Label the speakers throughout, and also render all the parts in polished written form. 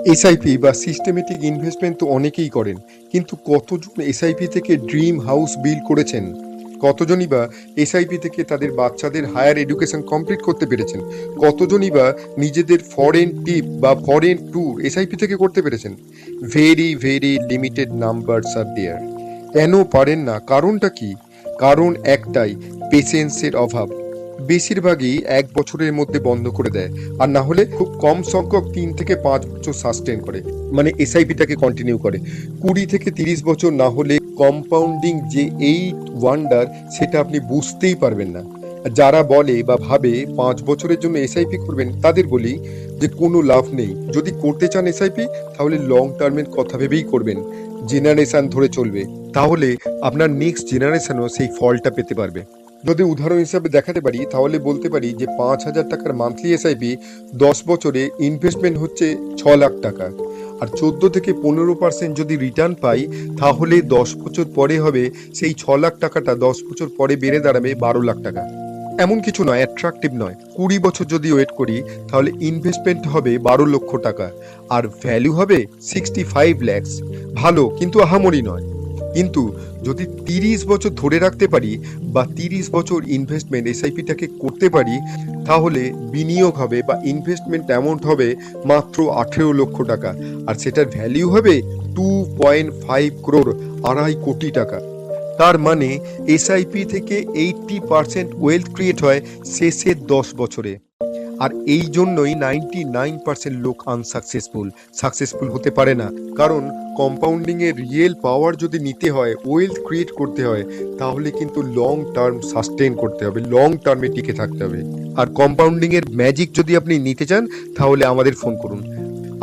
Speaker 1: SIP বা systematic investment তো অনেকেই করেন, কিন্তু কতজন এসআইপি থেকে ড্রিম হাউস বিল্ড করেছেন? কতজনই বা এসআইপি থেকে তাদের বাচ্চাদের হায়ার এডুকেশন কমপ্লিট করতে পেরেছেন? কতজনই বা নিজেদের ফরেন ট্রিপ বা ফরেন ট্যুর এসআইপি থেকে করতে পেরেছেন? ভেরি ভেরি লিমিটেড নাম্বারস আর দেয়ার। কেন পারেন না? কারণটা কি? কারণ একটাই, পেশেন্সের অভাব। বেশিরভাগই 1 বছরের মধ্যে বন্ধ করে দেয়, আর না হলে খুব কম সংখ্যক 3 থেকে 5 বছর সাস্টেন করে, মানে এসআইপিটাকে কন্টিনিউ করে। 20 থেকে 30 বছর না হলে কম্পাউন্ডিং যে 8 ওয়ান্ডার, সেটা আপনি বুঝতেই পারবেন না। আর যারা বলে বা ভাবে 5 বছরের জন্য এসআইপি করবেন, তাদের বলি যে কোনো লাভ নেই। যদি করতে চান এসআইপি, তাহলে লং টার্মের কথা ভেবেই করবেন, জেনারেশন ধরে চলবে, তাহলে আপনার নেক্সট জেনারেশনও সেই ফলটা পেতে পারবে। যদি উদাহরণ হিসাবে দেখাতে পারি, তাহলে বলতে পারি যে 5,000 টাকার মান্থলি এসআইপি 10 বছরে ইনভেস্টমেন্ট হচ্ছে 6 লাখ টাকা। আর 14 থেকে 15% যদি রিটার্ন পাই, তাহলে 10 বছর পরে হবে সেই 6 লাখ টাকাটা 10 বছর পরে বেড়ে দাঁড়াবে 12 লাখ টাকা। এমন কিছু নয়, অ্যাট্রাকটিভ নয়। 20 বছর যদি ওয়েট করি, তাহলে ইনভেস্টমেন্ট হবে 12 লক্ষ টাকা, আর ভ্যালু হবে 65 ল্যাক্স। ভালো, কিন্তু আহামরি নয়। কিন্তু যদি 30 বছর ধরে রাখতে পারি বা 30 বছর ইনভেস্টমেন্ট এসআইপিটাকে করতে পারি, তাহলে বিনিয়োগ হবে বা ইনভেস্টমেন্ট অ্যামাউন্ট হবে মাত্র 18 লক্ষ টাকা, আর সেটার ভ্যালু হবে 2.5 crore, 2.5 কোটি টাকা। তার মানে এসআইপি থেকে 80% ওয়েলথ ক্রিয়েট হয় শেষের 10 বছরে। আর এই জন্যই 99% লোক সাকসেসফুল হতে পারে না। কারণ কম্পাউন্ডিং এর রিয়েল পাওয়ার যদি নিতে হয়, ওয়েলথ ক্রিয়েট করতে হয়, তাহলে কিন্তু লং টার্ম সাস্টেন করতে হবে, লং টার্মে টিকে থাকতে হবে। আর কম্পাউন্ডিং এর ম্যাজিক যদি আপনি নিতে চান, তাহলে আমাদের ফোন করুন।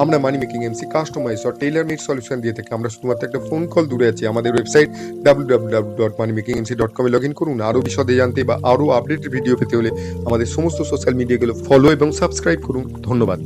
Speaker 1: আমরা মানি মেকিং এমসি কাস্টমাইজ আর টেইলার মেড সলিউশন দিয়ে থাকি। আমরা শুধুমাত্র একটা ফোন কল দূরে আছি। আমাদের website www.moneymakingmc.com A log in করুন। আরও বিশদে জানতে বা আরও আপডেটেড ভিডিও পেতে হলে আমাদের সমস্ত সোশ্যাল মিডিয়াগুলো ফলো এবং সাবস্ক্রাইব করুন। ধন্যবাদ।